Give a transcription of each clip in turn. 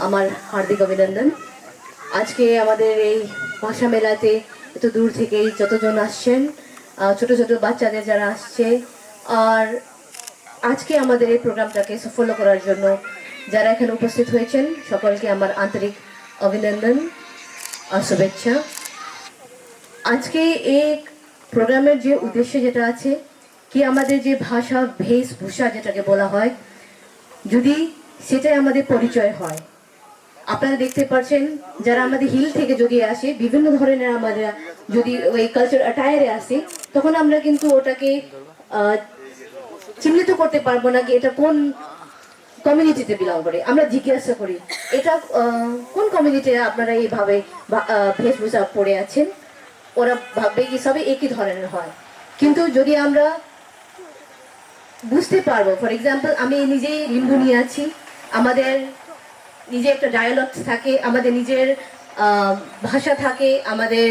আমার হার্দিক অভিনন্দন। আজকে আমাদের এই ভাষা মেলাতে এত দূর থেকেই যতজন আসছেন, ছোট ছোট বাচ্চাদের যারা আসছে, আর আজকে আমাদের এই প্রোগ্রামটাকে সফল করার জন্য যারা এখানে উপস্থিত হয়েছেন সকলকে আমার আন্তরিক অভিনন্দন আর শুভেচ্ছা। আজকে এই প্রোগ্রামের যে উদ্দেশ্য যেটা আছে কি, আমাদের যে ভাষা বেশভূষা যেটাকে বলা হয়, যদি সেটাই আমাদের পরিচয় হয়। আপনারা দেখতে পাচ্ছেন যারা আমাদের হিল থেকে যদি আসে, বিভিন্ন ধরনের আমাদের যদি ওই কালচার অ্যাটায়ারে আসে, তখন আমরা কিন্তু ওটাকে চিহ্নিত করতে পারবো না কি এটা কোন কমিউনিটিতে বিলং করে। আমরা জিজ্ঞাসা করি এটা কোন কমিউনিটিতে আপনারা এইভাবে বেশভূষা পরে আছেন, ওরা ভাববে কি সবই একই ধরনের হয়। কিন্তু যদি আমরা বুঝতে পারবো, ফর এক্সাম্পল আমি নিজেই লিম্বু নিয়ে আছি, আমাদের নিজে একটা ডায়ালগ থাকে, আমাদের নিজের ভাষা থাকে, আমাদের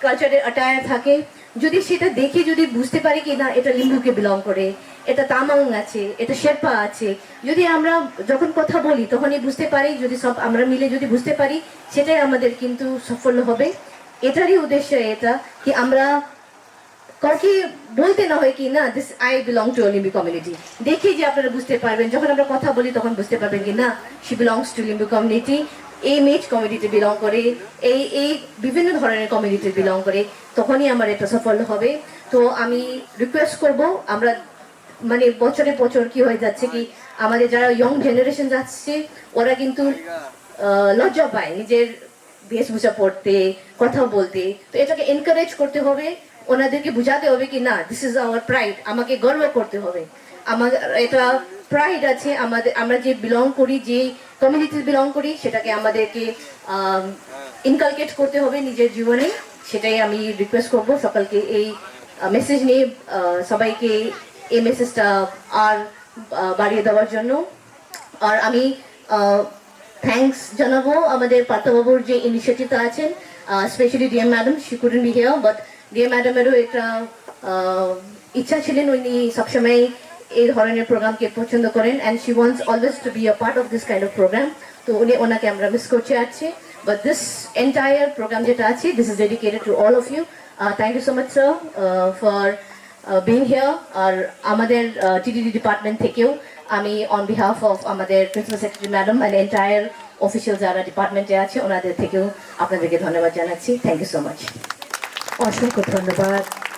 কালচারের অ্যাটায়ার থাকে। যদি সেটা দেখে যদি বুঝতে পারি কি না এটা লিম্বুকে বিলং করে, এটা তামাং আছে, এটা শেরপা আছে, যদি আমরা যখন কথা বলি তখনই বুঝতে পারি, যদি সব আমরা মিলে যদি বুঝতে পারি, সেটাই আমাদের কিন্তু সফল হবে। এটারই উদ্দেশ্য এটা কি আমরা কাউকে বলতে না হয় কি না this I belong to Limbu community, দেখে যে আপনারা বুঝতে পারবেন, যখন আমরা কথা বলি তখন বুঝতে পারবেন কি না she belongs to Limbu community, এই মেজ কমিউনিটি বিলং করে, এই এই বিভিন্ন ধরনের কমিউনিটি বিলং করে, তখনই আমার এটা সফল হবে। তো আমি রিকোয়েস্ট করব, আমরা মানে বছরে বছর কি হয়ে যাচ্ছে কি আমাদের যারা ইয়ং জেনারেশন যাচ্ছে ওরা কিন্তু লজ্জা পায় নিজের বেশভূষা পড়তে, কথা বলতে। তো এটাকে এনকারেজ করতে হবে, ওনাদেরকে বুঝাতে হবে কি না দিস ইজ আওয়ার প্রাইড, আমাকে গর্ব করতে হবে, আমার এটা প্রাইড আছে আমাদের, আমরা যে বিলং করি, যে কমিউনিটি বিলং করি, সেটাকে আমাদেরকে ইনকালকেট করতে হবে নিজের জীবনে। সেটাই আমি রিকোয়েস্ট করব সকলকে, এই মেসেজ নিয়ে সবাইকে এই মেসেজটা আর বাড়িয়ে দেওয়ার জন্য। আর আমি থ্যাঙ্কস জানাবো আমাদের পার্থবাবুর যে ইনিশিয়েটিভটা আছেন, specially DM madam, she couldn't be here, but DM ম্যাডামেরও একটা ইচ্ছা ছিলেন, উনি সবসময় এই ধরনের প্রোগ্রামকে পছন্দ করেন, and she wants always to be a part of this kind of program. তো উনি ওনাকে আমরা মিস করছি আছে, বাট দিস এন্টায়ার প্রোগ্রাম যেটা আছে this is dedicated to all of you. Thank you so much sir for being here. আর আমাদের টিডিডি ডিপার্টমেন্ট থেকেও আমি অন বিহাফ অফ আমাদের principal secretary madam and entire official যারা ডিপার্টমেন্টে আছে ওনাদের থেকেও আপনাদেরকে ধন্যবাদ জানাচ্ছি। Thank you so much. অসংখ্য ধন্যবাদ।